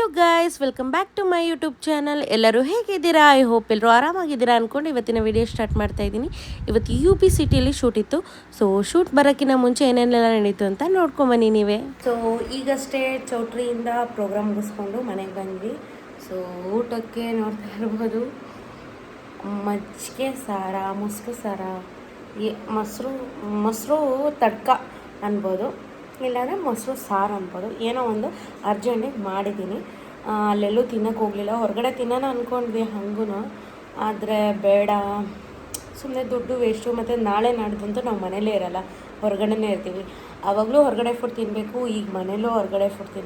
Hello guys, welcome back to my YouTube channel. ಎಲ್ಲರೂ ಹೇಗಿದ್ದೀರಾ? I hope ಎಲ್ಲರೂ ಆರಾಮಾಗಿದ್ದೀರಾ ಅಂದ್ಕೊಂಡು ಇವತ್ತಿನ ವಿಡಿಯೋ ಸ್ಟಾರ್ಟ್ ಮಾಡ್ತಾ ಇದ್ದೀನಿ. ಇವತ್ತು UP ಸಿಟಿಯಲ್ಲಿ ಶೂಟ್ ಇತ್ತು. ಸೊ ಶೂಟ್ ಬರೋಕ್ಕಿಂತ ಮುಂಚೆ ಏನೇನೆಲ್ಲ ನಡೀತು ಅಂತ ನೋಡ್ಕೊಂಬನ್ನಿ ನೀವೇ. ಸೊ ಈಗಷ್ಟೇ ಚೌಟ್ರಿಯಿಂದ ಪ್ರೋಗ್ರಾಮ್ ಮುಗಿಸ್ಕೊಂಡು ಮನೆಗೆ ಬಂದ್ವಿ. ಸೊ ಊಟಕ್ಕೆ ನೋಡ್ತಾ ಇರ್ಬೋದು, ಮಜ್ಜಿಗೆ ಸಾರ, ಮೊಸರು ಸಾರ, ಮೊಸರು ತಡ್ಕ ಅನ್ಬೋದು, ಇಲ್ಲಾಂದರೆ ಮೊಸರು ಸಾರು ಅನ್ಬೋದು. ಏನೋ ಒಂದು ಅರ್ಜೆಂಟಿಗೆ ಮಾಡಿದ್ದೀನಿ. ಅಲ್ಲೆಲ್ಲೂ ತಿನ್ನೋಕೆ ಹೋಗಲಿಲ್ಲ. ಹೊರಗಡೆ ತಿನ್ನೋಣ ಅಂದ್ಕೊಂಡ್ವಿ ಹಂಗೂ, ಆದರೆ ಬೇಡ, ಸುಮ್ಮನೆ ದುಡ್ಡು ವೇಸ್ಟು. ಮತ್ತು ನಾಳೆ ನಾಡ್ದಂತೂ ನಾವು ಮನೇಲೇ ಇರೋಲ್ಲ, ಹೊರಗಡೆನೇ ಇರ್ತೀವಿ. ಆವಾಗಲೂ ಹೊರಗಡೆ ಫುಡ್ ತಿನ್ನಬೇಕು, ಈಗ ಮನೇಲೂ ಹೊರಗಡೆ ಫುಡ್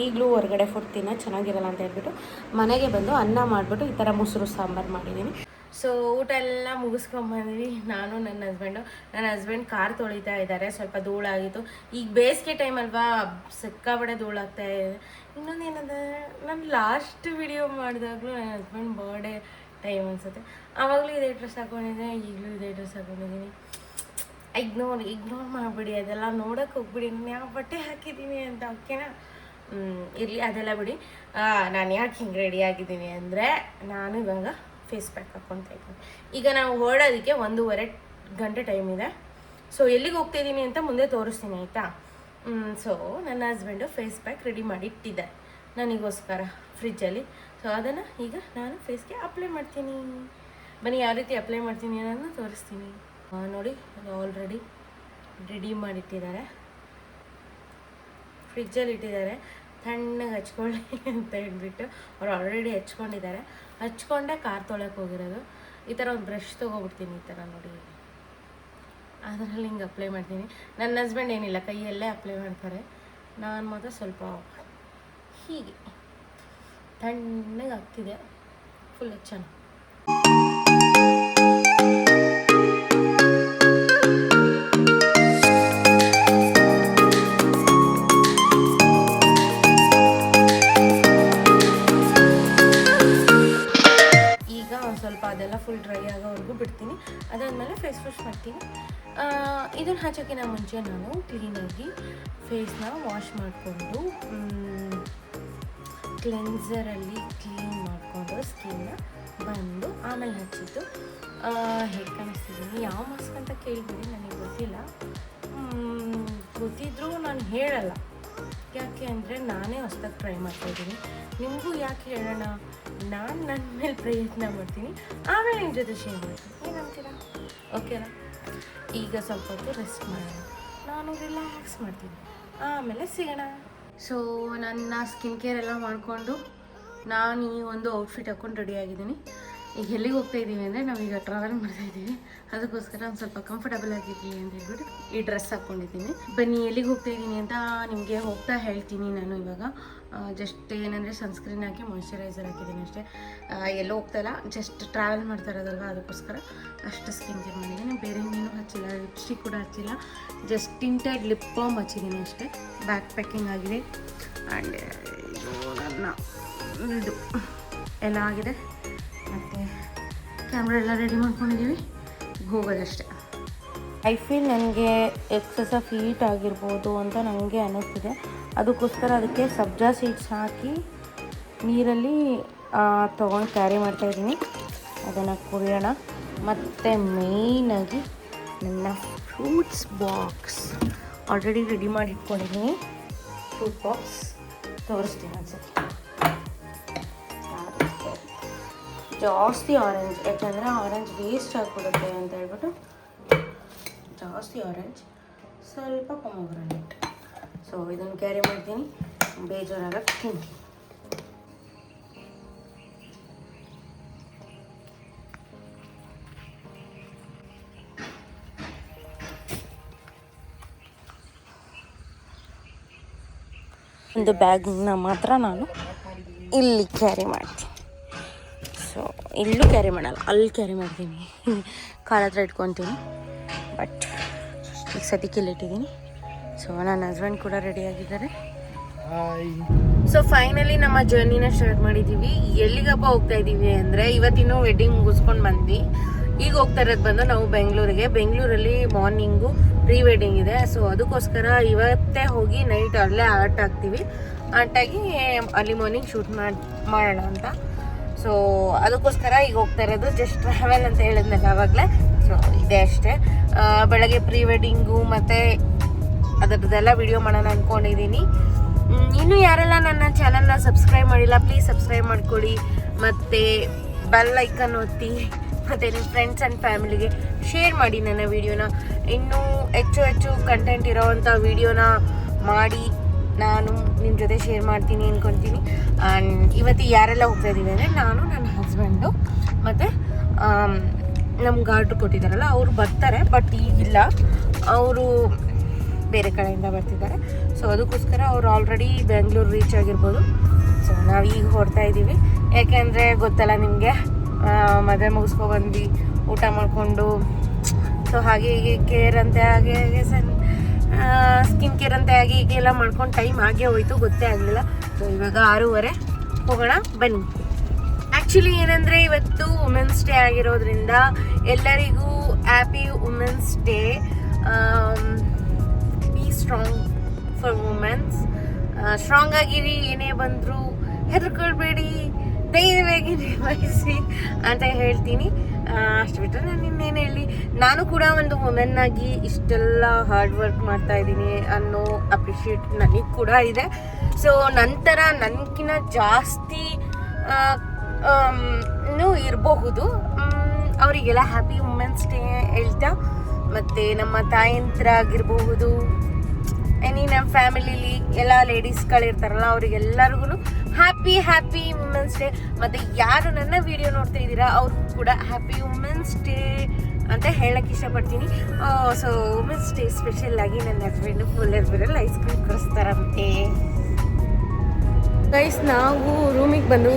ಈಗಲೂ ಹೊರಗಡೆ ಫುಡ್ ತಿನ್ನೋದು ಚೆನ್ನಾಗಿರಲ್ಲ ಅಂತ ಹೇಳ್ಬಿಟ್ಟು ಮನೆಗೆ ಬಂದು ಅನ್ನ ಮಾಡಿಬಿಟ್ಟು ಈ ಥರ ಮೊಸರು ಸಾಂಬಾರು ಮಾಡಿದ್ದೀನಿ. ಸೊ ಊಟ ಎಲ್ಲ ಮುಗಿಸ್ಕೊಂಬಂದ್ವಿ, ನಾನು ನನ್ನ ಹಸ್ಬೆಂಡ್ ಕಾರ್ ತೊಳಿತಾ ಇದ್ದಾರೆ. ಸ್ವಲ್ಪ ಧೂಳಾಗಿತ್ತು. ಈಗ ಬೇಸಿಗೆ ಟೈಮ್ ಅಲ್ವಾ, ಸಿಕ್ಕಾಬಡೆ ಧೂಳಾಗ್ತಾ ಇದೆ. ಇನ್ನೊಂದೇನಂದರೆ, ನಾನು ಲಾಸ್ಟ್ ವಿಡಿಯೋ ಮಾಡಿದಾಗಲೂ ನನ್ನ ಹಸ್ಬೆಂಡ್ ಬರ್ಡೇ ಟೈಮ್ ಅನಿಸುತ್ತೆ, ಆವಾಗಲೂ ಇದೇ ಡ್ರೆಸ್ ಹಾಕ್ಕೊಂಡಿದ್ದೆ, ಈಗಲೂ ಇದೇ ಡ್ರೆಸ್ ಹಾಕ್ಕೊಂಡಿದ್ದೀನಿ. ಇಗ್ನೋರ್ ಮಾಡಿಬಿಡಿ, ಅದೆಲ್ಲ ನೋಡೋಕೆ ಹೋಗ್ಬಿಡಿ ನಾನು ಯಾವ ಬಟ್ಟೆ ಹಾಕಿದ್ದೀನಿ ಅಂತ. ಓಕೆನಾ? ಇರಲಿ, ಅದೆಲ್ಲ ಬಿಡಿ. ನಾನು ಯಾಕೆ ಹಿಂಗೆ ರೆಡಿ ಆಗಿದ್ದೀನಿ ಅಂದರೆ, ನಾನು ಇವಾಗ ಫೇಸ್ ಪ್ಯಾಕ್ ಹಾಕ್ಕೊತಾ ಇದ್ದೀನಿ. ಈಗ ನಾವು ಹೊರಡೋದಕ್ಕೆ 1.5 ಗಂಟೆ ಟೈಮ್ ಇದೆ. ಸೊ ಎಲ್ಲಿಗೆ ಹೋಗ್ತಾಯಿದ್ದೀನಿ ಅಂತ ಮುಂದೆ ತೋರಿಸ್ತೀನಿ, ಆಯಿತಾ? ಸೊ ನನ್ನ ಹಸ್ಬೆಂಡು ಫೇಸ್ ಪ್ಯಾಕ್ ರೆಡಿ ಮಾಡಿ ಇಟ್ಟಿದ್ದಾರೆ ನನಗೋಸ್ಕರ ಫ್ರಿಜ್ಜಲ್ಲಿ. ಸೊ ಅದನ್ನು ಈಗ ನಾನು ಫೇಸ್ಗೆ ಅಪ್ಲೈ ಮಾಡ್ತೀನಿ. ಬನ್ನಿ, ಯಾವ ರೀತಿ ಅಪ್ಲೈ ಮಾಡ್ತೀನಿ ಅನ್ನೋದನ್ನು ತೋರಿಸ್ತೀನಿ. ನೋಡಿ, ಆಲ್ರೆಡಿ ರೆಡಿ ಮಾಡಿಟ್ಟಿದ್ದಾರೆ, ಫ್ರಿಜ್ಜಲ್ಲಿ ಇಟ್ಟಿದ್ದಾರೆ. ತಣ್ಣಗೆ ಹಚ್ಕೊಳ್ಳಿ ಅಂತ ಹೇಳ್ಬಿಟ್ಟು ಅವ್ರು ಆಲ್ರೆಡಿ ಹಚ್ಕೊಂಡಿದ್ದಾರೆ. ಹಚ್ಕೊಂಡೆ ಕಾರ್ ತೊಳಕ್ಕೆ ಹೋಗಿರೋದು. ಈ ಥರ ಒಂದು ಬ್ರಷ್ ತೊಗೊಬಿಡ್ತೀನಿ, ಈ ಥರ ನೋಡಿ, ಅದರಲ್ಲಿ ಹಿಂಗೆ ಅಪ್ಲೈ ಮಾಡ್ತೀನಿ. ನನ್ನ ಹಸ್ಬೆಂಡ್ ಏನಿಲ್ಲ, ಕೈಯಲ್ಲೇ ಅಪ್ಲೈ ಮಾಡ್ತಾರೆ. ನಾನು ಮಾತ್ರ ಸ್ವಲ್ಪ ಹೀಗೆ ತಣ್ಣಗೆ ಆಗ್ತಿದೆ, ಫುಲ್ ಚೆನ್ನಾಗಿ. ಅದೆಲ್ಲ ಫುಲ್ ಡ್ರೈ ಆಗೋವರೆಗೂ ಬಿಡ್ತೀನಿ. ಅದಾದಮೇಲೆ ಫೇಸ್ ವಾಶ್ ಮಾಡ್ತೀನಿ. ಇದನ್ನು ಹಚ್ಚೋಕ್ಕಿಂತ ಮುಂಚೆ ನಾನು ಕ್ಲೀನಾಗಿ ಫೇಸ್ನ ವಾಶ್ ಮಾಡಿಕೊಂಡು ಕ್ಲೆನ್ಸರಲ್ಲಿ ಕ್ಲೀನ್ ಮಾಡಿಕೊಂಡು ಸ್ಕಿನ್ನ ಬಂದು ಆಮೇಲೆ ಹಚ್ಚಿದ್ದು ಹೇಗೆ ಕಾಣಿಸ್ತಿದ್ದೀನಿ. ಯಾವ ಮಾಸ್ಕ್ ಅಂತ ಕೇಳಿದ್ದೀನಿ, ನನಗೆ ಗೊತ್ತಿಲ್ಲ. ಗೊತ್ತಿದ್ರೂ ನಾನು ಹೇಳಲ್ಲ, ಯಾಕೆ ಅಂದರೆ ನಾನೇ ಹೊಸದಾಗಿ ಟ್ರೈ ಮಾಡ್ತಾಯಿದ್ದೀನಿ. ನಿಮಗೂ ಯಾಕೆ ಹೇಳೋಣ, ನಾನು ನನ್ನ ಮೇಲೆ ಪ್ರಯತ್ನ ಮಾಡ್ತೀನಿ, ಆಮೇಲೆ ನಿಮ್ಮ ಜೊತೆ ಶೇರ್ ಮಾಡ್ತೀನಿ. ಏನಂತೀರಾ? ಓಕೆನಾ? ಈಗ ಸ್ವಲ್ಪ ಹೊತ್ತು ರೆಸ್ಟ್ ಮಾಡೋಣ, ನಾನು ರಿಲ್ಯಾಕ್ಸ್ ಮಾಡ್ತೀನಿ, ಆಮೇಲೆ ಸಿಗೋಣ. ಸೊ ನನ್ನ ಸ್ಕಿನ್ ಕೇರ್ ಎಲ್ಲ ಮಾಡಿಕೊಂಡು ನಾನು ಈ ಒಂದು ಔಟ್ಫಿಟ್ ಹಾಕ್ಕೊಂಡು ರೆಡಿಯಾಗಿದ್ದೀನಿ. ಈಗ ಎಲ್ಲಿಗೆ ಹೋಗ್ತಾ ಇದ್ದೀವಿ ಅಂದರೆ, ನಾವೀಗ ಟ್ರಾವೆಲ್ ಮಾಡ್ತಾಯಿದ್ದೀವಿ. ಅದಕ್ಕೋಸ್ಕರ ಒಂದು ಸ್ವಲ್ಪ ಕಂಫರ್ಟಬಲ್ ಆಗಿರಲಿ ಅಂತ ಹೇಳ್ಬಿಟ್ಟು ಈ ಡ್ರೆಸ್ ಹಾಕ್ಕೊಂಡಿದ್ದೀನಿ. ಬನ್ನಿ, ಎಲ್ಲಿಗೆ ಹೋಗ್ತಾ ಇದ್ದೀನಿ ಅಂತ ನಿಮಗೆ ಹೋಗ್ತಾ ಹೇಳ್ತೀನಿ. ನಾನು ಇವಾಗ ಜಸ್ಟ್ ಏನಂದರೆ ಸನ್ಸ್ಕ್ರೀನ್ ಹಾಕಿ ಮಾಯ್ಶ್ಚರೈಸರ್ ಹಾಕಿದ್ದೀನಿ ಅಷ್ಟೇ. ಎಲ್ಲೋ ಹೋಗ್ತಾಯಿಲ್ಲ, ಜಸ್ಟ್ ಟ್ರಾವೆಲ್ ಮಾಡ್ತಾ ಇರೋದಲ್ವ, ಅದಕ್ಕೋಸ್ಕರ ಅಷ್ಟು ಸ್ಕಿನ್ ಕೇರ್ ಮಾಡಿದ್ದೀನಿ. ಬೇರೆ ಇನ್ನೇನು ಹಚ್ಚಿಲ್ಲ, ಲಿಪ್ಸ್ಟಿಕ್ ಕೂಡ ಹಚ್ಚಿಲ್ಲ, ಜಸ್ಟ್ ಟಿಂಟೆಡ್ ಲಿಪ್ ಬಾಮ್ ಹಚ್ಚಿದ್ದೀನಿ ಅಷ್ಟೇ. ಬ್ಯಾಕ್ ಪ್ಯಾಕಿಂಗ್ ಆಗಿದೆ ಆ್ಯಂಡ್ ಇದು ನನ್ನ ಇದು ಎಲ್ಲ ಆಗಿದೆ. ಮತ್ತು ಕ್ಯಾಮ್ರಾ ಎಲ್ಲ ರೆಡಿ ಮಾಡ್ಕೊಂಡಿದ್ದೀವಿ, ಹೋಗೋದಷ್ಟೇ. ಐ ಫೀಲ್ ನನಗೆ ಎಕ್ಸಸ್ ಆಫ್ ಹೀಟ್ ಆಗಿರ್ಬೋದು ಅಂತ ನನಗೆ ಅನ್ನಿಸ್ತಿದೆ. ಅದಕ್ಕೋಸ್ಕರ ಅದಕ್ಕೆ ಸಬ್ಜಾ ಸೀಡ್ಸ್ ಹಾಕಿ ನೀರಲ್ಲಿ ತೊಗೊಂಡು ಕ್ಯಾರಿ ಮಾಡ್ತಾಯಿದ್ದೀನಿ. ಅದನ್ನು ಕುಡಿಯೋಣ. ಮತ್ತು ಮೇಯ್ನಾಗಿ ನನ್ನ ಫ್ರೂಟ್ಸ್ ಬಾಕ್ಸ್ ಆಲ್ರೆಡಿ ರೆಡಿ ಮಾಡಿ ಇಟ್ಕೊಂಡಿದ್ದೀನಿ. ಫ್ರೂಟ್ ಬಾಕ್ಸ್ ತೋರಿಸ್ತೀನಿ ಅನ್ಸುತ್ತೆ. ಜಾಸ್ತಿ ಆರೆಂಜ್, ಯಾಕಂದರೆ ಆರೆಂಜ್ ವೇಸ್ಟ್ ಆಗಿಬಿಡುತ್ತೆ ಅಂತ ಹೇಳ್ಬಿಟ್ಟು ಜಾಸ್ತಿ ಆರೆಂಜ್, ಸ್ವಲ್ಪ ಪೊಮೊಗ್ರಾನೇಟ್. ಸೊ ಇದನ್ನು ಕ್ಯಾರಿ ಮಾಡ್ತೀನಿ, ಬೇಜಾರಾಗ ತಿಂತೀನಿ. ಒಂದು ಬ್ಯಾಗ್ನ ಮಾತ್ರ ನಾನು ಇಲ್ಲಿ ಕ್ಯಾರಿ ಮಾಡ್ತೀನಿ. ಸೊ ಇಲ್ಲೂ ಕ್ಯಾರಿ ಮಾಡಲ್ಲ, ಅಲ್ಲಿ ಕ್ಯಾರಿ ಮಾಡ್ತೀನಿ, ಕಾಲ ಹತ್ರ ಇಟ್ಕೊತೀನಿ. ಬಟ್ ಈಗ ಸದ್ಯಕ್ಕೆ ಇಲ್ಲಿಟ್ಟಿದ್ದೀನಿ. ಸೊ ನನ್ನ ಹಸ್ಬೆಂಡ್ ಕೂಡ ರೆಡಿಯಾಗಿದ್ದಾರೆ. ಸೊ ಫೈನಲಿ ನಮ್ಮ ಜರ್ನಿನ ಸ್ಟಾರ್ಟ್ ಮಾಡಿದ್ದೀವಿ. ಎಲ್ಲಿಗಪ್ಪ ಹೋಗ್ತಾ ಇದ್ದೀವಿ ಅಂದರೆ, ಇವತ್ತಿನ್ನೂ ವೆಡ್ಡಿಂಗ್ ಮುಗಿಸ್ಕೊಂಡು ಬಂದ್ವಿ. ಈಗ ಹೋಗ್ತಾ ಇರೋದು ಬಂದು ನಾವು ಬೆಂಗಳೂರಲ್ಲಿ ಮಾರ್ನಿಂಗು ಪ್ರೀ ವೆಡ್ಡಿಂಗ್ ಇದೆ. ಸೊ ಅದಕ್ಕೋಸ್ಕರ ಇವತ್ತೇ ಹೋಗಿ ನೈಟ್ ಅಲ್ಲೇ ಆರ್ಟ್ ಆಗ್ತೀವಿ. ಆರ್ಟಾಗಿ ಅಲ್ಲಿ ಮಾರ್ನಿಂಗ್ ಶೂಟ್ ಮಾಡೋಣ ಅಂತ. ಸೊ ಅದಕ್ಕೋಸ್ಕರ ಈಗ ಹೋಗ್ತಾ ಇರೋದು. ಜಸ್ಟ್ ಟ್ರಾವೆಲ್ ಅಂತ ಹೇಳಿದ್ನಲ್ಲ ಆವಾಗಲೇ. ಸೊ ಇದೆ ಅಷ್ಟೇ. ಬೆಳಗ್ಗೆ ಪ್ರೀ ವೆಡ್ಡಿಂಗು ಮತ್ತು ಅದರದ್ದೆಲ್ಲ ವಿಡಿಯೋ ಮಾಡೋಣ ಅಂದ್ಕೊಂಡಿದ್ದೀನಿ. ಇನ್ನೂ ಯಾರೆಲ್ಲ ನನ್ನ ಚಾನಲ್ನ ಸಬ್ಸ್ಕ್ರೈಬ್ ಮಾಡಿಲ್ಲ ಪ್ಲೀಸ್ ಸಬ್ಸ್ಕ್ರೈಬ್ ಮಾಡಿಕೊಡಿ, ಮತ್ತು ಬೆಲ್ ಐಕನ್ ಒತ್ತಿ, ಮತ್ತು ನಿಮ್ಮ ಫ್ರೆಂಡ್ಸ್ ಆ್ಯಂಡ್ ಫ್ಯಾಮಿಲಿಗೆ ಶೇರ್ ಮಾಡಿ ನನ್ನ ವಿಡಿಯೋನ. ಇನ್ನೂ ಹೆಚ್ಚು ಕಂಟೆಂಟ್ ಇರೋವಂಥ ವಿಡಿಯೋನ ಮಾಡಿ ನಾನು ನಿಮ್ಮ ಜೊತೆ ಶೇರ್ ಮಾಡ್ತೀನಿ ಅಂದ್ಕೊತೀನಿ. ಆ್ಯಂಡ್ ಇವತ್ತು ಯಾರೆಲ್ಲ ಹೋಗ್ತಾ ಇದ್ದೀವಿ ಅಂದರೆ ನಾನು, ನನ್ನ ಹಸ್ಬೆಂಡು ಮತ್ತು ನಮ್ಗೆ ಆರ್ಡ್ರ್ ಕೊಟ್ಟಿದ್ದಾರಲ್ಲ ಅವರು ಬರ್ತಾರೆ. ಬಟ್ ಈಗಿಲ್ಲ, ಅವರು ಬೇರೆ ಕಡೆಯಿಂದ ಬರ್ತಿದ್ದಾರೆ. ಸೊ ಅದಕ್ಕೋಸ್ಕರ ಅವ್ರು ಆಲ್ರೆಡಿ ಬೆಂಗಳೂರು ರೀಚ್ ಆಗಿರ್ಬೋದು. ಸೊ ನಾವು ಈಗ ಹೊರಡ್ತಾ ಇದ್ದೀವಿ. ಯಾಕೆಂದರೆ ಗೊತ್ತಲ್ಲ ನಿಮಗೆ, ಮದುವೆ ಮುಗಿಸ್ಕೊಬಂದು ಊಟ ಮಾಡಿಕೊಂಡು ಸೊ ಹಾಗೆ ಹೀಗೆ ಕೇರ್ ಅಂತೆ ಹಾಗೆ ಸ್ಕಿನ್ ಕೇರ್ ಅಂತೆ ಹಾಗೆ ಹೀಗೆ ಎಲ್ಲ ಮಾಡ್ಕೊಂಡು ಟೈಮ್ ಹಾಗೆ ಹೋಯ್ತು, ಗೊತ್ತೇ ಆಗಲಿಲ್ಲ. ಸೊ ಇವಾಗ 6:30 ಹೋಗೋಣ ಬನ್ನಿ. ಆ್ಯಕ್ಚುಲಿ ಏನಂದರೆ ಇವತ್ತು ವುಮೆನ್ಸ್ ಡೇ ಆಗಿರೋದ್ರಿಂದ ಎಲ್ಲರಿಗೂ happy women's day. Be strong for women's. Strong ಆಗಿರಿ, ಏನೇ ಬಂದರೂ ಹೆದರ್ಕೊಳ್ಬೇಡಿ, ಧೈರ್ಯವಾಗಿ ನಿರ್ವಹಿಸಿ ಅಂತ ಹೇಳ್ತೀನಿ. ಅಷ್ಟು ಬಿಟ್ಟರೆ ನಾನು ಇನ್ನೇನು ಹೇಳಿ, ನಾನು ಕೂಡ ಒಂದು ವುಮೆನ್ ಆಗಿ ಇಷ್ಟೆಲ್ಲ ಹಾರ್ಡ್ ವರ್ಕ್ ಮಾಡ್ತಾ ಇದ್ದೀನಿ ಅನ್ನೋ ಅಪ್ರಿಷಿಯೇಟ್ ನನಗೆ ಕೂಡ ಇದೆ. ಸೊ ನಂತರ ನನಗಿನ್ನ ಜಾಸ್ತಿ ಇರಬಹುದು. ಅವರಿಗೆಲ್ಲ ಹ್ಯಾಪಿ ವುಮೆನ್ಸ್ ಡೇ ಹೇಳ್ತಾ, ಮತ್ತು ನಮ್ಮ ತಾಯಂತರಾಗಿರ್ಬಹುದು, ನಮ್ಮ ಫ್ಯಾಮಿಲಿಲಿ ಎಲ್ಲ ಲೇಡೀಸ್ಗಳಿರ್ತಾರಲ್ಲ ಅವರಿಗೆಲ್ಲರಿಗೂ ಹ್ಯಾಪಿ ವುಮೆನ್ಸ್ ಡೇ. ಮತ್ತು ಯಾರು ನನ್ನ ವಿಡಿಯೋ ನೋಡ್ತಾ ಇದ್ದೀರಾ ಅವ್ರಿಗೂ ಕೂಡ ಹ್ಯಾಪಿ ವುಮೆನ್ಸ್ ಡೇ ಅಂತ ಹೇಳಕ್ಕೆ ಇಷ್ಟಪಡ್ತೀನಿ. ಸೊ ವುಮೆನ್ಸ್ ಡೇ ಸ್ಪೆಷಲ್ ಆಗಿ ನನ್ನ ಹಸ್ಬೆಂಡು ಫುಲ್ ಐಸ್ ಕ್ರೀಮ್ ಕೊಡಿಸ್ತಾರಂತೆ. ಗೈಸ್, ನಾವು ರೂಮಿಗೆ ಬಂದು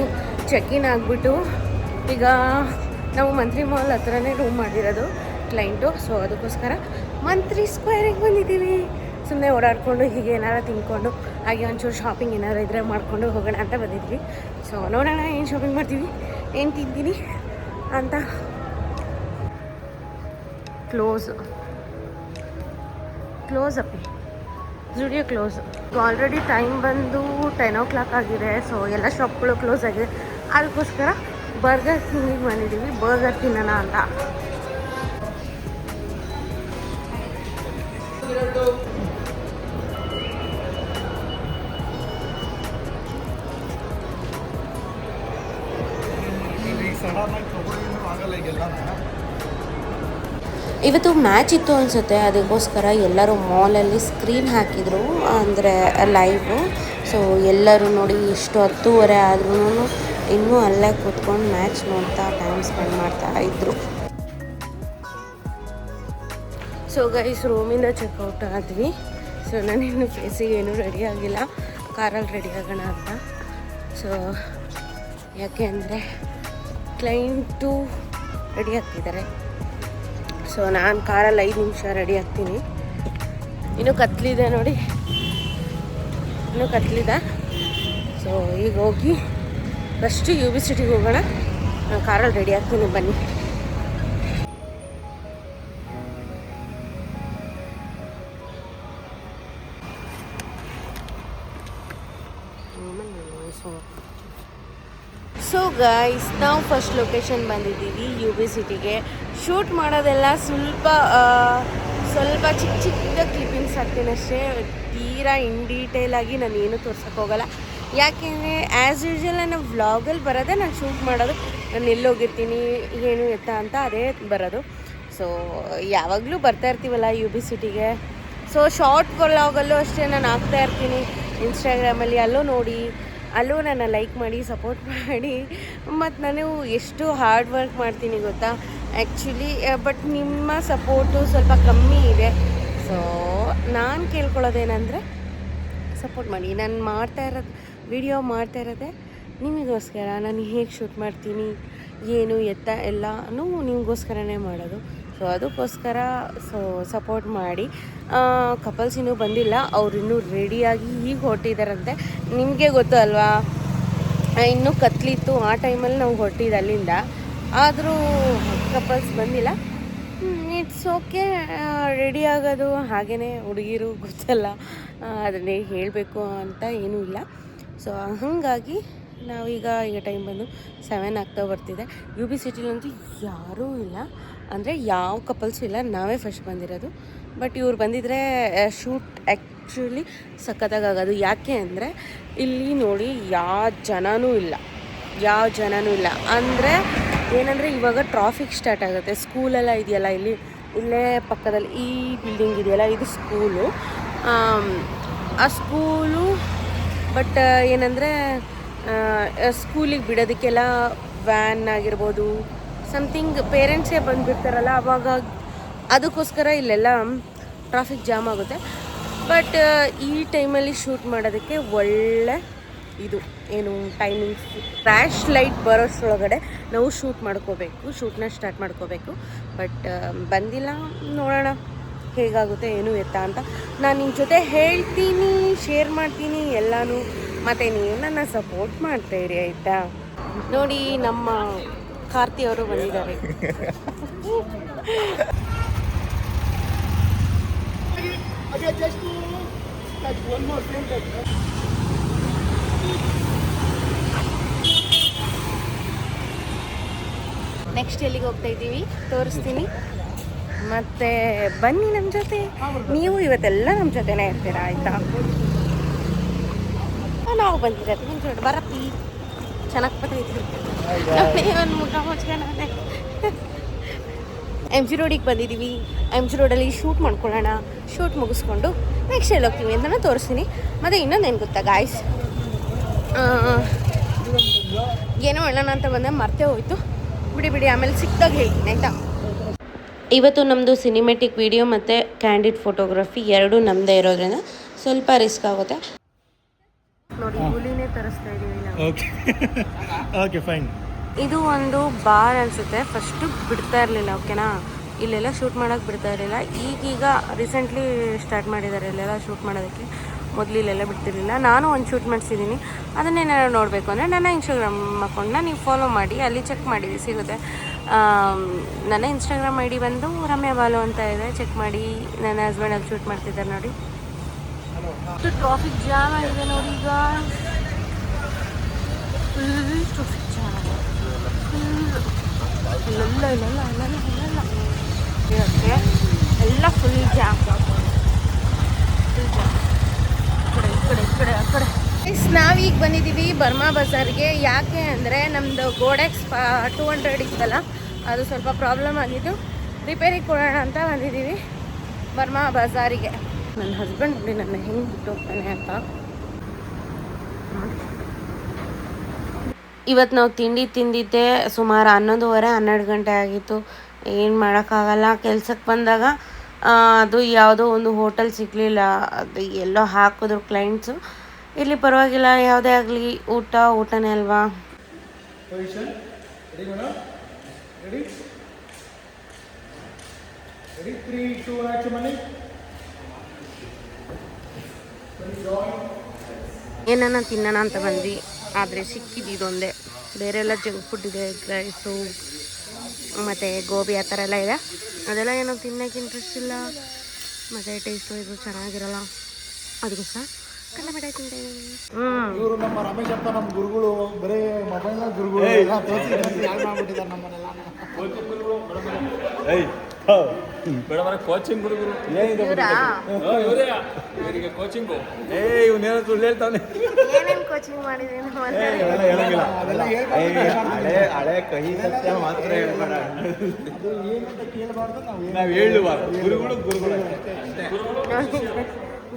ಚೆಕ್-ಇನ್ ಆಗಿಬಿಟ್ಟು ಈಗ ನಾವು ಮಂತ್ರಿ ಮಾಲ್ ಹತ್ರನೇ ರೂಮ್ ಮಾಡಿರೋದು ಕ್ಲೈಂಟು. ಸೊ ಅದಕ್ಕೋಸ್ಕರ ಮಂತ್ರಿ ಸ್ಕ್ವೇರಿಗೆ ಬಂದಿದ್ದೀವಿ. ಸುಮ್ಮನೆ ಓಡಾಡಿಕೊಂಡು ಹೀಗೆ ಏನಾರು ತಿನ್ಕೊಂಡು ಹಾಗೆ ಒಂಚೂರು ಶಾಪಿಂಗ್ ಏನಾರು ಇದ್ದರೆ ಮಾಡಿಕೊಂಡು ಹೋಗೋಣ ಅಂತ ಬಂದಿದ್ವಿ. ಸೊ ನೋಡೋಣ ಏನು ಶಾಪಿಂಗ್ ಮಾಡ್ತೀವಿ, ಏನು ತಿಂತೀನಿ ಅಂತ. ಕ್ಲೋಸ್ ಅಪ್ಪಿ, ಜುಡಿಯೋ ಕ್ಲೋಸ್. ಆಲ್ರೆಡಿ ಟೈಮ್ ಬಂದು 10 o'clock ಆಗಿದೆ. ಸೊ ಎಲ್ಲ ಶಾಪ್ಗಳು ಕ್ಲೋಸ್ ಆಗಿದೆ. ಅದಕ್ಕೋಸ್ಕರ ಬರ್ಗರ್ ಕಿಂಗಿಗೆ ಬಂದಿದ್ದೀವಿ, ಬರ್ಗರ್ ತಿನ್ನೋಣ ಅಂತ. ಇವತ್ತು ಮ್ಯಾಚ್ ಇತ್ತು ಅನಿಸುತ್ತೆ, ಅದಕ್ಕೋಸ್ಕರ ಎಲ್ಲರೂ ಮಾಲಲ್ಲಿ ಸ್ಕ್ರೀನ್ ಹಾಕಿದರು, ಅಂದರೆ ಲೈವು. ಸೊ ಎಲ್ಲರೂ ನೋಡಿ ಎಷ್ಟು 10:30 ಆದ್ರೂ ಇನ್ನೂ ಅಲ್ಲೇ ಕೂತ್ಕೊಂಡು ಮ್ಯಾಚ್ ನೋಡ್ತಾ ಟೈಮ್ ಸ್ಪೆಂಡ್ ಮಾಡ್ತಾ ಇದ್ರು. ಸೊ ಗೈಸ್, ರೂಮಿಂದ ಚೆಕ್ಔಟ್ ಆದ್ವಿ. ಸೊ ನಾನಿನ್ನು ಫೇಸಿಗೆ ಏನೂ ರೆಡಿ ಆಗಿಲ್ಲ, ಕಾರಲ್ಲಿ ರೆಡಿ ಆಗೋಣ ಅಂತ. ಸೊ ಯಾಕೆ ಅಂದರೆ ಕ್ಲೈಂಟು ರೆಡಿ ಆಗ್ತಿದ್ದಾರೆ. ಸೊ ನಾನು ಕಾರಲ್ಲಿ 5 ನಿಮಿಷ ರೆಡಿ ಆಗ್ತೀನಿ. ಇನ್ನೂ ಕತ್ಲಿದೆ ನೋಡಿ, ಇನ್ನೂ ಕತ್ಲಿದೆ. ಸೊ ಈಗ ಹೋಗಿ ಫಸ್ಟು UB ಸಿಟಿಗೆ ಹೋಗೋಣ. ನಾನು ಕಾರಲ್ಲಿ ರೆಡಿ ಆಗ್ತೀನಿ, ಬನ್ನಿ. ಸೊ ಗೈಸ್, ನಾವು ಫಸ್ಟ್ ಲೊಕೇಶನ್ ಬಂದಿದ್ದೀವಿ UB ಸಿಟಿಗೆ. ಶೂಟ್ ಮಾಡೋದೆಲ್ಲ ಸ್ವಲ್ಪ ಚಿಕ್ಕ ಕ್ಲಿಪ್ಪಿಂಗ್ಸ್ ಹಾಕ್ತೀನಿ ಅಷ್ಟೇ. ತೀರಾ ಇನ್ ಡೀಟೇಲಾಗಿ ನಾನು ಏನೂ ತೋರ್ಸೋಕ್ಕೆ ಹೋಗಲ್ಲ. ಯಾಕೆಂದರೆ ಆ್ಯಸ್ ಯೂಶ್ವಲ್ ನಾನು ವ್ಲಾಗಲ್ಲಿ ಬರೋದೇ, ನಾನು ಶೂಟ್ ಮಾಡೋದು ನಾನು ಎಲ್ಲೋಗಿರ್ತೀನಿ ಏನು ಎತ್ತ ಅಂತ ಅದೇ ಬರೋದು. ಸೊ ಯಾವಾಗಲೂ ಬರ್ತಾ ಇರ್ತೀವಲ್ಲ UB ಸಿಟಿಗೆ. ಸೊ ಶಾರ್ಟ್ ವ್ಲಾಗಲ್ಲೂ ಅಷ್ಟೇ ನಾನು ಹಾಕ್ತಾ ಇರ್ತೀನಿ ಇನ್ಸ್ಟಾಗ್ರಾಮಲ್ಲಿ. ಅಲ್ಲೂ ನೋಡಿ, ಅಲ್ಲೂ ನನ್ನ ಲೈಕ್ ಮಾಡಿ ಸಪೋರ್ಟ್ ಮಾಡಿ. ಮತ್ತು ನಾನು ಎಷ್ಟು ಹಾರ್ಡ್ ವರ್ಕ್ ಮಾಡ್ತೀನಿ ಗೊತ್ತಾ ಆ್ಯಕ್ಚುಲಿ. ಬಟ್ ನಿಮ್ಮ ಸಪೋರ್ಟು ಸ್ವಲ್ಪ ಕಮ್ಮಿ ಇದೆ. ಸೊ ನಾನು ಕೇಳ್ಕೊಳ್ಳೋದೇನೆಂದರೆ ಸಪೋರ್ಟ್ ಮಾಡಿ. ನಾನು ವಿಡಿಯೋ ಮಾಡ್ತಾ ಇರೋದೇ ನಿಮಗೋಸ್ಕರ. ನಾನು ಹೇಗೆ ಶೂಟ್ ಮಾಡ್ತೀನಿ ಏನು ಎತ್ತ ಎಲ್ಲನೂ ನಿಮಗೋಸ್ಕರನೇ ಮಾಡೋದು. ಸೊ ಅದಕ್ಕೋಸ್ಕರ ಸಪೋರ್ಟ್ ಮಾಡಿ. ಕಪಲ್ಸ್ ಇನ್ನೂ ಬಂದಿಲ್ಲ, ಅವ್ರು ಇನ್ನೂ ರೆಡಿಯಾಗಿ ಈಗ ಹೊರಟಿದ್ದಾರಂತೆ. ನಿಮಗೆ ಗೊತ್ತು ಅಲ್ವಾ, ಇನ್ನೂ ಕತ್ಲಿತ್ತು ಆ ಟೈಮಲ್ಲಿ ನಾವು ಹೊರಟಿದ್ದು ಅಲ್ಲಿಂದ. ಆದರೂ ಕಪಲ್ಸ್ ಬಂದಿಲ್ಲ. It's okay. ರೆಡಿ ಆಗೋದು ಹಾಗೇ ಹುಡುಗಿರು ಗೊತ್ತಲ್ಲ, ಅದನ್ನೇ ಹೇಳಬೇಕು ಅಂತ ಏನೂ ಇಲ್ಲ. ಸೊ ಹಾಗಾಗಿ ನಾವೀಗ ಟೈಮ್ ಬಂದು 7 ಆಗ್ತಾ ಬರ್ತಿದೆ. ಯು ಬಿ ಸಿಟಿಲಂತೂ ಯಾರೂ ಇಲ್ಲ, ಅಂದರೆ ಯಾವ ಕಪಲ್ಸು ಇಲ್ಲ, ನಾವೇ ಫಸ್ಟ್ ಬಂದಿರೋದು. ಬಟ್ ಇವ್ರು ಬಂದಿದ್ರೆ ಶೂಟ್ ಆ್ಯಕ್ಚುಲಿ ಸಖತ್ತಾಗೋದು. ಯಾಕೆ ಅಂದರೆ ಇಲ್ಲಿ ನೋಡಿ ಯಾವ ಜನನೂ ಇಲ್ಲ ಅಂದರೆ ಏನಂದರೆ ಇವಾಗ ಟ್ರಾಫಿಕ್ ಸ್ಟಾರ್ಟ್ ಆಗುತ್ತೆ. ಸ್ಕೂಲೆಲ್ಲ ಇದೆಯಲ್ಲ, ಇಲ್ಲೇ ಪಕ್ಕದಲ್ಲಿ ಈ ಬಿಲ್ಡಿಂಗ್ ಇದೆಯಲ್ಲ, ಇದು ಸ್ಕೂಲು. ಆ ಸ್ಕೂಲು ಬಟ್ ಏನಂದರೆ ಸ್ಕೂಲಿಗೆ ಬಿಡೋದಕ್ಕೆಲ್ಲ ವ್ಯಾನ್ ಆಗಿರ್ಬೋದು, ಸಮಥಿಂಗ್ ಪೇರೆಂಟ್ಸೇ ಬಂದುಬಿಡ್ತಾರಲ್ಲ, ಆವಾಗ ಅದಕ್ಕೋಸ್ಕರ ಇಲ್ಲೆಲ್ಲ ಟ್ರಾಫಿಕ್ ಜಾಮ್ ಆಗುತ್ತೆ. ಬಟ್ ಈ ಟೈಮಲ್ಲಿ ಶೂಟ್ ಮಾಡೋದಕ್ಕೆ ಒಳ್ಳೆ ಇದು ಏನು ಟೈಮಿಂಗ್ಸ್. ಫ್ಲ್ಯಾಶ್ ಲೈಟ್ ಬರೋಷ್ಟರೊಳಗಡೆ ನಾವು ಶೂಟ್ನ ಸ್ಟಾರ್ಟ್ ಮಾಡ್ಕೋಬೇಕು. ಬಟ್ ಬಂದಿಲ್ಲ, ನೋಡೋಣ ಹೇಗಾಗುತ್ತೆ ಏನು ಎತ್ತಾ ಅಂತ. ನಾನು ನಿಮ್ಮ ಜೊತೆ ಹೇಳ್ತೀನಿ, ಶೇರ್ ಮಾಡ್ತೀನಿ ಎಲ್ಲನೂ, ಮತ್ತು ನೀವು ನನ್ನ ಸಪೋರ್ಟ್ ಮಾಡ್ತಾಯಿರಿ ಆಯಿತಾ. ನೋಡಿ ನಮ್ಮ ಕಾರ್ತಿ ಅವರು ಬಂದಿದ್ದಾರೆ. ನೆಕ್ಸ್ಟ್ ಎಲ್ಲಿಗೆ ಹೋಗ್ತಾ ಇದ್ದೀವಿ ತೋರಿಸ್ತೀನಿ, ಮತ್ತು ಬನ್ನಿ ನಮ್ಮ ಜೊತೆ. ನೀವು ಇವತ್ತೆಲ್ಲ ನಮ್ಮ ಜೊತೆನೇ ಇರ್ತೀರಾ ಆಯಿತಾ. ನಾವು ಬಂದಿರೋದು ನಿಮ್ಮ ಜೊತೆ ಬರಪ್ಪಿ, ಚೆನ್ನಾಗಿ ಬರ್ತೈತಿ. ಒಂದು ಮುಖ ಮುಚ್ಕೊಳ್ಳೋಣ. ಎಮ್ ಜಿ ರೋಡಿಗೆ ಬಂದಿದ್ದೀವಿ. ಎಮ್ ಜಿ ರೋಡಲ್ಲಿ ಶೂಟ್ ಮಾಡ್ಕೊಳ್ಳೋಣ. ಶೂಟ್ ಮುಗಿಸ್ಕೊಂಡು ನೆಕ್ಸ್ಟ್ ಎಲ್ಲಿ ಹೋಗ್ತೀವಿ ಅಂತಲೂ ತೋರಿಸ್ತೀನಿ. ಮತ್ತು ಇನ್ನೊಂದೇನು ಗೊತ್ತಾ ಗಾಯ್ಸ್, ಏನೋ ಹೇಳೋಣ ಅಂತ ಬಂದೆ ಮರ್ತೇ ಹೋಯ್ತು. ಬಿಡಿ ಆಮೇಲೆ ಸಿಕ್ಕಿದಾಗ ಹೇಳ್ತೀನಿ ಆಯಿತಾ. ಇವತ್ತು ನಮ್ಮದು ಸಿನಿಮೆಟಿಕ್ ವಿಡಿಯೋ ಮತ್ತು ಕ್ಯಾಂಡಿಡ್ ಫೋಟೋಗ್ರಫಿ ಎರಡೂ ನಮ್ಮದೇ ಇರೋದ್ರಿಂದ ಸ್ವಲ್ಪ ರಿಸ್ಕ್ ಆಗುತ್ತೆ. ನೋಡಿ ಹುಲಿನೇ ತರಿಸ್ತಾ ಇದ್ದೀವಿ ನಾವು. Okay fine. ಇದು ಒಂದು ಬಾರ್ ಅನಿಸುತ್ತೆ. ಫಸ್ಟು ಬಿಡ್ತಾ ಇರಲಿಲ್ಲ, ಓಕೆನಾ, ಇಲ್ಲೆಲ್ಲ ಶೂಟ್ ಮಾಡೋಕ್ಕೆ ಬಿಡ್ತಾ ಇರಲಿಲ್ಲ. ಈಗೀಗ ರೀಸೆಂಟ್ಲಿ ಸ್ಟಾರ್ಟ್ ಮಾಡಿದ್ದಾರೆ ಇಲ್ಲೆಲ್ಲ ಶೂಟ್ ಮಾಡೋದಕ್ಕೆ. ಮೊದಲು ಇಲ್ಲೆಲ್ಲ ಬಿಡ್ತಿರ್ಲಿಲ್ಲ. ನಾನು ಒಂದು ಶೂಟ್ ಮಾಡಿಸಿದ್ದೀನಿ. ಅದನ್ನೇ ನಾನು ನೋಡಬೇಕು ಅಂದರೆ ನನ್ನ ಇನ್ಸ್ಟಾಗ್ರಾಮ್ ಅಕೌಂಟ್ನ ನೀವು ಫಾಲೋ ಮಾಡಿ, ಅಲ್ಲಿ ಚೆಕ್ ಮಾಡಿ ಸಿಗುತ್ತೆ. ನನ್ನ ಇನ್ಸ್ಟಾಗ್ರಾಮ್ ಐ ಡಿ ಬಂದು ರಮ್ಯಾ ಬಾಲು ಅಂತ ಇದೆ, ಚೆಕ್ ಮಾಡಿ. ನನ್ನ ಹಸ್ಬೆಂಡ್ ಅಲ್ಲಿ ಶೂಟ್ ಮಾಡ್ತಿದ್ದಾರೆ ನೋಡಿ. ಟ್ರಾಫಿಕ್ ಜಾಮ್ ಆಗಿದೆ ನೋಡಿ. ಈಗ ಫುಲ್ ಟ್ರಾಫಿಕ್ ಜಾಮ್ ಆಗಿದೆ. ಎಲ್ಲ ಫುಲ್ ಜಾಮ್. ನಾವೀಗ ಬಂದಿದ್ದೀವಿ ಬರ್ಮಾ ಬಜಾರ್ಗೆ. ಯಾಕೆ ಅಂದರೆ ನಮ್ಮದು ಗೋಡೆಕ್ಸ್ 200 ಇತ್ತಲ್ಲ, ಅದು ಸ್ವಲ್ಪ ಪ್ರಾಬ್ಲಮ್ ಆಗಿದ್ದು ರಿಪೇರಿಗೆ ಕೊಡೋಣ ಅಂತ ಬಂದಿದ್ದೀವಿ ಬರ್ಮಾ ಬಜಾರಿಗೆ. ನನ್ನ ಹಸ್ಬೆಂಡ್ ನೋಡಿ ನನ್ನ ಹೆಂಗೆ ಬಿಟ್ಟು ಹೋಗ್ತಾನೆ ಅಂತ. ಇವತ್ತು ನಾವು ತಿಂಡಿ ತಿಂದಿದ್ದೆ ಸುಮಾರು 11:30-12 ಗಂಟೆ ಆಗಿತ್ತು. ಏನು ಮಾಡೋಕ್ಕಾಗಲ್ಲ, ಕೆಲ್ಸಕ್ಕೆ ಬಂದಾಗ ಅದು ಯಾವುದೋ ಒಂದು ಹೋಟೆಲ್ ಸಿಗಲಿಲ್ಲ, ಅದು ಎಲ್ಲೋ ಹಾಕಿದ್ರು ಕ್ಲೈಂಟ್ಸು. ಇಲ್ಲಿ ಪರವಾಗಿಲ್ಲ, ಯಾವುದೇ ಆಗಲಿ ಊಟನೇ ಅಲ್ವಾ. ಏನನ್ನ ತಿನ್ನೋಣ ಅಂತ ಬಂದ್ವಿ, ಆದರೆ ಸಿಕ್ಕಿದ್ದು ಇದೊಂದೇ. ಬೇರೆ ಎಲ್ಲ ಜಂಕ್ ಫುಡ್ ಇದೆ, ರೈಸು ಮತ್ತು ಗೋಬಿ ಆ ಥರ ಎಲ್ಲ ಇದೆ. ಅದೆಲ್ಲ ಏನೋ ತಿನ್ನೋಕ್ಕೆ ಇಂಟ್ರೆಸ್ಟ್ ಇಲ್ಲ, ಮತ್ತು ಟೇಸ್ಟು ಇದು ಚೆನ್ನಾಗಿರಲ್ಲ. ಅದಕ್ಕೋಸ್ಕರ ಕಡಲೆ ಮಿಠಾಯಿ ತಿಂತಾ ಇದ್ದೀವಿ. ಇವರು ನಮ್ಮ ರಮೇಶ್ ಅಂತ ನಮ್ಮ ಗುರುಗಳು, ಬರೀ ಮೊಬೈಲ್ನ ಗುರುಗಳು ಕೋಚಿಂಗ್ ಗುರುಗಳು ಕೋಚಿಂಗು ಇವನೇನೋ ಸುಳ್ಳು ಹೇಳ್ತಾನೆ. ಏನೇನು ಕೋಚಿಂಗ್ ಮಾಡಿದ್ರಿ? ಹಳೆ ಕಹಿ ಸತ್ಯ ಮಾತ್ರ ಹೇಳ್ಬೇಡ, ನಾವು ಹೇಳುವಾಗ ಗುರುಗಳು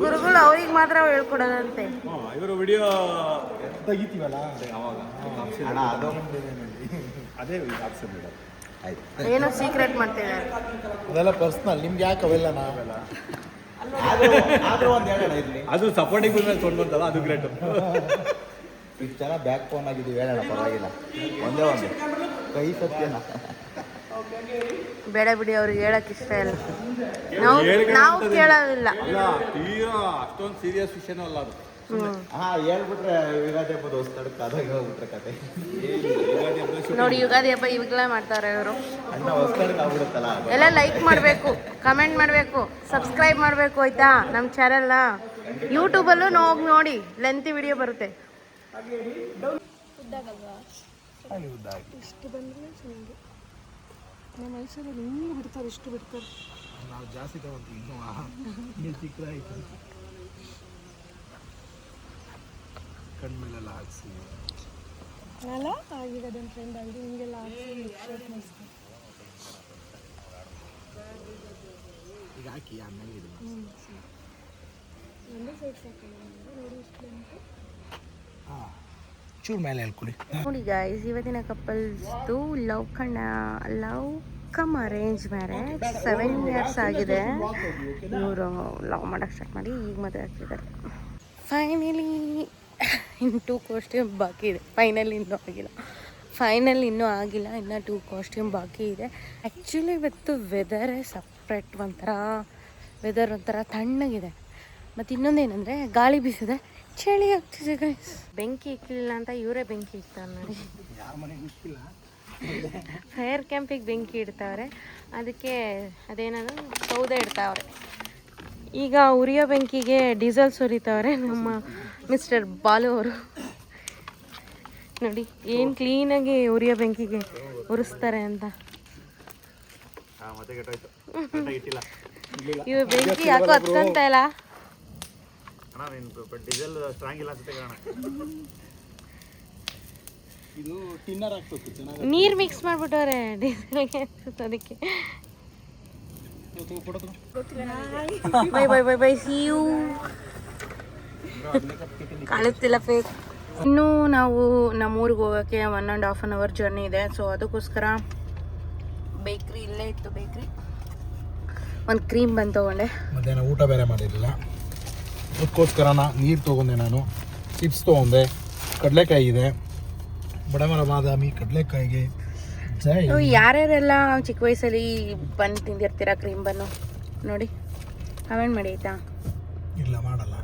ಗುರುಗಳು ಅವ್ರಿಗೆ ಮಾತ್ರ ಹೇಳ್ಕೊಡೋದಂತೆ. ಇವರು ವಿಡಿಯೋ ತೆಗಿತೀವಲ್ಲ ಅವಾಗ ಅದೇ ಏನೋ ಸೀಕ್ರೆಟ್ ಮಾಡ್ತಿದ್ದಾರೆ, ಅದೆಲ್ಲ ಪರ್ಸ್ನಲ್. ನಿಮ್ಗೆ ಯಾಕೆ ಅವೆಲ್ಲ ನಾವೆಲ್ಲ ಅದು ಸಪೋರ್ಟಿಂಗ್ ಮೇಲೆ ತೊಗೊಂಡಲ್ಲ, ಅದು ಗ್ರೇಟ್. ಇಷ್ಟು ಜನ ಬ್ಯಾಕ್ ಫೋನ್ ಆಗಿದ್ದೀವಿ, ಹೇಳೋಣ ಪರವಾಗಿಲ್ಲ. ಒಂದೇ ಒಂದು ಕೈ ಸತ್ಯನ ಬೇಡ ಬಿಡಿ, ಅವ್ರಿಗೆ ಹೇಳಕ್ ಇಷ್ಟ ಇಲ್ಲ, ನಾವು ಕೇಳೋದಿಲ್ಲ. ತೀರಾ ಅಷ್ಟೊಂದು ಸೀರಿಯಸ್ ವಿಷಯನೂ ಅಲ್ಲ ಅದು. ಹಾ ಹೇಳ್ಬಿಟ್ರೆ ಯುಗಾದಿ ಹಬ್ಬದ ಹೊಸ್ತಡಕ್ಕೆ ಅದಾಗ ಹೋಗ್ಬಿಟ್ರೆ ಕತೆ ನೋಡಿ ಯುಗಾದಿ ಹಬ್ಬ ಇವಾಗಲೇ ಮಾಡ್ತಾರೆ ಇವರು. ಅಣ್ಣ ಹೊಸ್ತಡಕ್ಕೆ ಆಗ್ಬಿಡುತ್ತಲ್ಲ ಎಲ್ಲ ಲೈಕ್ ಮಾಡಬೇಕು, ಕಮೆಂಟ್ ಮಾಡಬೇಕು, ಸಬ್ಸ್ಕ್ರೈಬ್ ಮಾಡಬೇಕು ಆಯ್ತಾ ನಮ್ಮ ಚಾನೆಲ್ನ. ಯೂಟ್ಯೂಬಲ್ಲೂ ನೋಡಿ ಲೆಂತಿ ವಿಡಿಯೋ ಬರುತ್ತೆ. ಇಷ್ಟು ಬಂದರೆ ಚೆನ್ನಾಗಿ ನಮ್ಮ ಮೈಸೂರಲ್ಲಿ ಇನ್ನೂ ಬಿಡ್ತಾರೆ, ಇಷ್ಟು ಬಿಡ್ತಾರೆ. ನಾವು ಜಾಸ್ತಿ ತಗೊಂತೀವಿ ಇನ್ನೂ ಚಿಕ್ಕದಾಯಿತು ಕಣ್ಮೇಲೆಲ್ಲ ಹಾಕ್ಸಿ ಅಲ್ಲ ಈಗ ಅದೊಂದು ಟ್ರೆಂಡ್ ಆಗಿದೆ, ಹಿಂಗೆಲ್ಲ ಹಾಕಿ ಈಗ ಹಾಕಿ ಆಮೇಲೆ ಇದು ಒಂದೇ ಸೈಡ್ ಸಾಕಲ್ಲ ನೋಡಿ ಇಷ್ಟು ಅಂತ. ಹಾಂ ಚೂರು ಮೇಲೆ ಹೇಳ್ಕೊಳ್ಳಿ. ನೋಡಿ ಗಾಯ್ಸ್, ಇವತ್ತಿನ ಕಪಲ್ಸ್ದು love come arrange marriage 7 years ಆಗಿದೆ. ಇವರು ಲವ್ ಮಾಡೋಕ್ಕೆ ಸ್ಟಾರ್ಟ್ ಮಾಡಿ ಈಗ ಮದುವೆ ಆಗ್ತಿದ್ದಾರೆ. ಫೈನಲಿ ಇನ್ನು 2 ಕಾಸ್ಟ್ಯೂಮ್ ಬಾಕಿ ಇದೆ. ಫೈನಲ್ ಇನ್ನೂ ಆಗಿಲ್ಲ, ಇನ್ನು 2 ಕಾಸ್ಟ್ಯೂಮ್ ಬಾಕಿ ಇದೆ. ಆ್ಯಕ್ಚುಲಿ ಇವತ್ತು ವೆದರೇ ಸಪ್ರೇಟ್, ಒಂಥರ ತಣ್ಣಗಿದೆ. ಮತ್ತು ಇನ್ನೊಂದೇನೆಂದರೆ ಗಾಳಿ ಬೀಸಿದೆ, ಚಳಿ ಆಗ್ತಿದೆ ಗೈಸ್. ಬೆಂಕಿ ಇಕ್ಕಿಲ್ಲ ಅಂತ ಇವರೇ ಬೆಂಕಿ ಇಡ್ತಾರೆ ನೋಡಿ. ಫೈರ್ ಕ್ಯಾಂಪಿಗೆ ಬೆಂಕಿ ಇಡ್ತಾವ್ರೆ, ಅದಕ್ಕೆ ಅದೇನದು ಸೌದೆ ಇಡ್ತಾವ್ರೆ. ಈಗ ಉರಿಯೋ ಬೆಂಕಿಗೆ ಡೀಸೆಲ್ ಸುರಿತಾವ್ರೆ ನಮ್ಮ ಮಿಸ್ಟರ್ ಬಾಲು ಅವರು. ನೋಡಿ ಏನು ಕ್ಲೀನಾಗಿ ಉರಿಯೋ ಬೆಂಕಿಗೆ ಉರಿಸ್ತಾರೆ ಅಂತ. ಇವ ಬೆಂಕಿ ಯಾಕೋ ಹತ್ಕೊಂತ ಇಲ್ಲ. ಡೀಸೆಲ್ ಸ್ಟ್ರಾಂಗ್ ಇಲ್ಲ ಅನ್ಸುತ್ತೆ ಕಾರಣ. ಇದು ಟಿನ್ನರ್ ಹಾಕ್ಬೇಕು ಚೆನ್ನಾಗಿ. ನೀರು ಮಿಕ್ಸ್ ಮಾಡ್ಬಿಟ್ಟವ್ರೆ ಡೀಸೆಲ್ಗೆ, ಅದಕ್ಕೆ. Bye see you. ಕಾಣುತ್ತಿಲ್ಲ ಫೇಕ್. ಇನ್ನೂ ನಾವು ನಮ್ಮೂರಿಗೆ ಹೋಗೋಕ್ಕೆ 1.5 hour ಜರ್ನಿ ಇದೆ. ಸೊ ಅದಕ್ಕೋಸ್ಕರ ಬೇಕ್ರಿ ಇಲ್ಲೇ ಇತ್ತು, ಬೇಕ್ರಿ ಒಂದು ಕ್ರೀಮ್ ಬಂದು ತೊಗೊಂಡೆ. ಮಧ್ಯಾಹ್ನ ಊಟ ಬೇರೆ ಮಾಡಿರಲಿಲ್ಲ, ಅದಕ್ಕೋಸ್ಕರ ನೀರು ತೊಗೊಂಡೆ. ನಾನು ಚಿಪ್ಸ್ ತೊಗೊಂಡೆ, ಕಡಲೆಕಾಯಿ ಇದೆ, ಬಡವರ ಬಾದಾಮಿ ಕಡಲೆಕಾಯಿಗೆ ಜೈ. ಯಾರ್ಯಾರೆಲ್ಲ ಚಿಕ್ಕ ವಯಸ್ಸಲ್ಲಿ ಬನ್ ತಿಂದಿರ್ತೀರಾ, ಕ್ರೀಮ್ ಬನ್ನು ನೋಡಿ ಕಮೆಂಟ್ ಮಾಡಿ ಆಯಿತಾ. ಇಲ್ಲ ಮಾಡಲ್ಲ.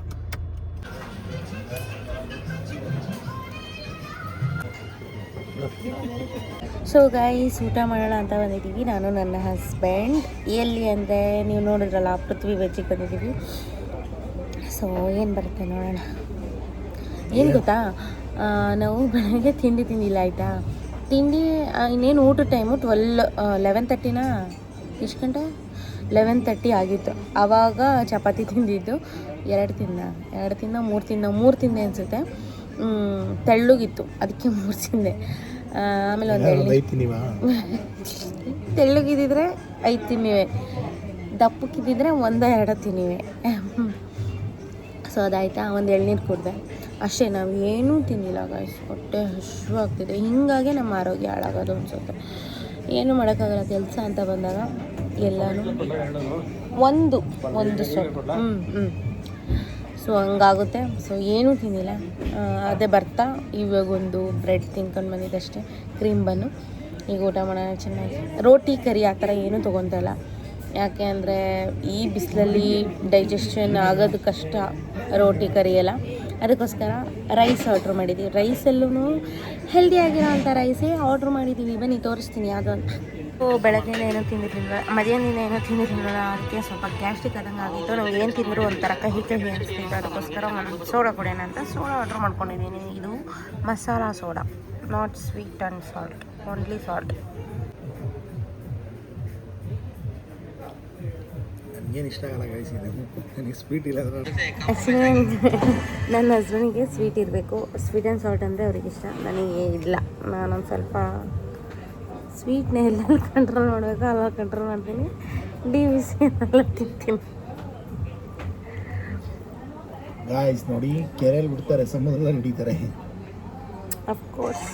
ಸೊ ಗೈಸ್, ಊಟ ಮಾಡೋಣ ಅಂತ ಬಂದಿದ್ದೀವಿ ನಾನು ನನ್ನ ಹಸ್ಬೆಂಡ್. ಎಲ್ಲಿ ಅಂದರೆ ನೀವು ನೋಡಿದ್ರಲ್ಲ ಪೃಥ್ವಿ ವೆಜ್ಜಿಗೆ ಬಂದಿದ್ದೀವಿ. ಸೊ ಏನು ಬರುತ್ತೆ ನೋಡೋಣ. ಏನು ಗೊತ್ತಾ, ನಾವು ಬೆಳಗ್ಗೆ ತಿಂಡಿ ತಿಂದಿಲ್ಲ ಆಯಿತಾ. ತಿಂಡಿ ಇನ್ನೇನು ಊಟದ ಟೈಮು 11:30 ಎಷ್ಟು ಗಂಟೆ 11:30 ಆಗಿತ್ತು. ಆವಾಗ ಚಪಾತಿ ತಿಂದಿದ್ದು. 2 ತಿಂದೆ ಅನಿಸುತ್ತೆ. ತೆಳ್ಳಗಿತ್ತು, ಅದಕ್ಕೆ 3 ತಿಂದೆ. ಆಮೇಲೆ ಒಂದು ತೆಳ್ಳಗಿದ್ದಿದ್ರೆ 5 ತಿನ್ನಿವೆ, ದಪ್ಪಕ್ಕಿದ್ದಿದ್ರೆ 1-2 ತಿನ್ನಿವೆ. ಸೊ ಅದಾಯ್ತಾ, ಒಂದು ಎಳ್ನೀರು ಕುಡಿದೆ ಅಷ್ಟೇ. ನಾವು ಏನೂ ತಿನ್ನಿಲ್ಲ ಗಾಯ್ಸ್, ಹೊಟ್ಟೆ ಹಸಿವಾಗ್ತಿದೆ. ಹೀಗಾಗಿ ನಮ್ಮ ಆರೋಗ್ಯ ಹಾಳಾಗೋದು ಅನಿಸುತ್ತೆ. ಏನೂ ಮಾಡೋಕ್ಕಾಗಲ್ಲ, ಕೆಲಸ ಅಂತ ಬಂದಾಗ ಎಲ್ಲನೂ ಒಂದು ಸ್ವಲ್ಪ ಸೊ ಹಂಗಾಗುತ್ತೆ. ಸೊ ಏನೂ ತಿನ್ನಿಲ್ಲ. ಅದೇ ಬರ್ತಾ ಇವಾಗೊಂದು ಬ್ರೆಡ್ ತಿನ್ಕೊಂಡು ಬಂದಿದ್ದಷ್ಟೇ, ಕ್ರೀಮ್ ಬನ್ನು. ಈಗ ಊಟ ಮಾಡೋಣ ಚೆನ್ನಾಗಿ. ರೋಟಿ ಕರಿ ಆ ಥರ ಏನೂ ತೊಗೊತಲ್ಲ, ಯಾಕೆ ಅಂದರೆ ಈ ಬಿಸಿಲಲ್ಲಿ ಡೈಜೆಷನ್ ಆಗೋದು ಕಷ್ಟ ರೋಟಿ ಕರಿ ಎಲ್ಲ. ಅದಕ್ಕೋಸ್ಕರ ರೈಸ್ ಆರ್ಡ್ರ್ ಮಾಡಿದ್ದೀವಿ. ರೈಸಲ್ಲೂ ಹೆಲ್ದಿಯಾಗಿರೋ ಅಂಥ ರೈಸೇ ಆರ್ಡ್ರ್ ಮಾಡಿದ್ದೀವಿ. ಬನ್ನಿ ತೋರಿಸ್ತೀನಿ ಯಾವುದು ಅಂತ. ಬೆಳಗ್ಗೆಯಿಂದ ಏನೂ ತಿಂದಿರಲಿಲ್ಲ, ಮಧ್ಯಾಹ್ನದಿಂದ ಏನೂ ತಿಂದಿರಲಿಲ್ಲ. ಅದಕ್ಕೆ ಸ್ವಲ್ಪ ಗ್ಯಾಸ್ಟ್ರಿಕ್ ಆದಂಗೆ ಆಗಿತ್ತು. ನಾವು ಏನು ತಿಂದರೂ ಒಂಥರ ಕಹಿ ಅನಿಸ್ತಿತ್ತು. ಅದಕ್ಕೋಸ್ಕರ ಒಂದು ಸೋಡಾ ಕುಡಿಯೋಣ ಅಂತ ಸೋಡಾ ಆರ್ಡ್ರ್ ಮಾಡ್ಕೊಂಡಿದ್ದೀನಿ. ಇದು masala soda, not sweet and salt, only salt. ನನಗೇನು ಇಷ್ಟ ಆಗಲ್ಲ ಗೈಸ್, ನನಗೆ ಸ್ವೀಟ್ ಇಲ್ಲ. ಆ್ಯಕ್ಚುಲಿ ನನ್ನ ಹಸ್ಬೆಂಡಿಗೆ ಸ್ವೀಟ್ ಇರಬೇಕು, ಸ್ವೀಟ್ ಆ್ಯಂಡ್ ಸಾಲ್ಟ್ ಅಂದರೆ ಅವ್ರಿಗೆ ಇಷ್ಟ, ನನಗೆ ಇಲ್ಲ. ನಾನೊಂದು ಸ್ವಲ್ಪ ಸ್ವೀಟ್ನೇ ಎಲ್ಲೆಲ್ಲಿ ಕಂಟ್ರೋಲ್ ಮಾಡಬೇಕು ಅಲ್ಲ ಕಂಟ್ರೋಲ್ ಮಾಡ್ತೀನಿ. DVC ಎಲ್ಲ ತಿಂತೀನಿ. ಗಾಯ್ಸ್ ನೋಡಿ, ಕೆರೆಯಲ್ಲಿ ಬಿಡ್ತಾರೆ, ಸಮುದ್ರದಲ್ಲಿ ಹಿಡಿತಾರೆ. ಅಫ್ಕೋರ್ಸ್.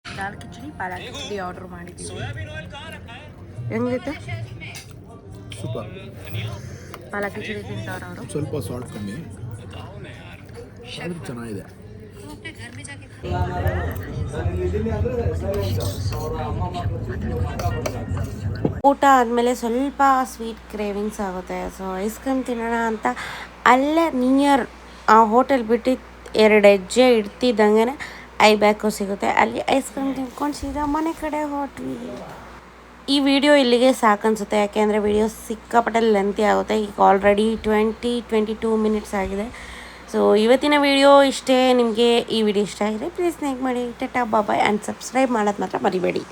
ದಾಲ್ ಕಿಚಡಿ, ಪಾಲಕ್ ಕಿಚಡಿ ಆರ್ಡ್ರ್ ಮಾಡಿದ್ದೀವಿ. ಹೆಂಗೈತೆ? ಸೂಪರ್. ಪಾಲಕ್ ಕಿಚಡಿ ತಿಂತವ್ರು ಅವರು. ಸ್ವಲ್ಪ ಸಾಲ್ಟ್ ಕಮ್ಮಿ ಆದರೂ ಚೆನ್ನಾಗಿದೆ. ಊಟ ಆದಮೇಲೆ ಸ್ವಲ್ಪ ಸ್ವೀಟ್ ಕ್ರೇವಿಂಗ್ಸ್ ಆಗುತ್ತೆ. ಸೊ ಐಸ್ ಕ್ರೀಮ್ ತಿನ್ನೋಣ ಅಂತ ಅಲ್ಲೇ ನಿಯರ್ ಆ ಹೋಟೆಲ್ ಬಿಟ್ಟು 2 ಹೆಜ್ಜೆ ಇಡ್ತಿದ್ದಂಗೆ ಐಬ್ಯಾಕು ಸಿಗುತ್ತೆ. ಅಲ್ಲಿ ಐಸ್ ಕ್ರೀಮ್ ತಿನ್ಕೊಂಡು ಸೀದಾ ಮನೆ ಕಡೆ ಹೊರಟ್ವಿ. ಈ ವಿಡಿಯೋ ಇಲ್ಲಿಗೆ ಸಾಕನ್ಸುತ್ತೆ, ಯಾಕೆಂದರೆ ವಿಡಿಯೋ ಸಿಕ್ಕಾಪಟ್ಟೆ ಲೆಂತಿ ಆಗುತ್ತೆ. ಈಗ ಆಲ್ರೆಡಿ 22 ಮಿನಿಟ್ಸ್ ಆಗಿದೆ. ಸೊ ಇವತ್ತಿನ ವಿಡಿಯೋ ಇಷ್ಟೇ. ನಿಮಗೆ ಈ ವಿಡಿಯೋ ಇಷ್ಟ ಆಗಿದೆ ಪ್ಲೀಸ್ ಲೈಕ್ ಮಾಡಿ. ಟಾಟಾ ಬಾಯ್ ಆ್ಯಂಡ್ ಸಬ್ಸ್ಕ್ರೈಬ್ ಮಾಡೋದು ಮಾತ್ರ ಮರಿಬೇಡಿ.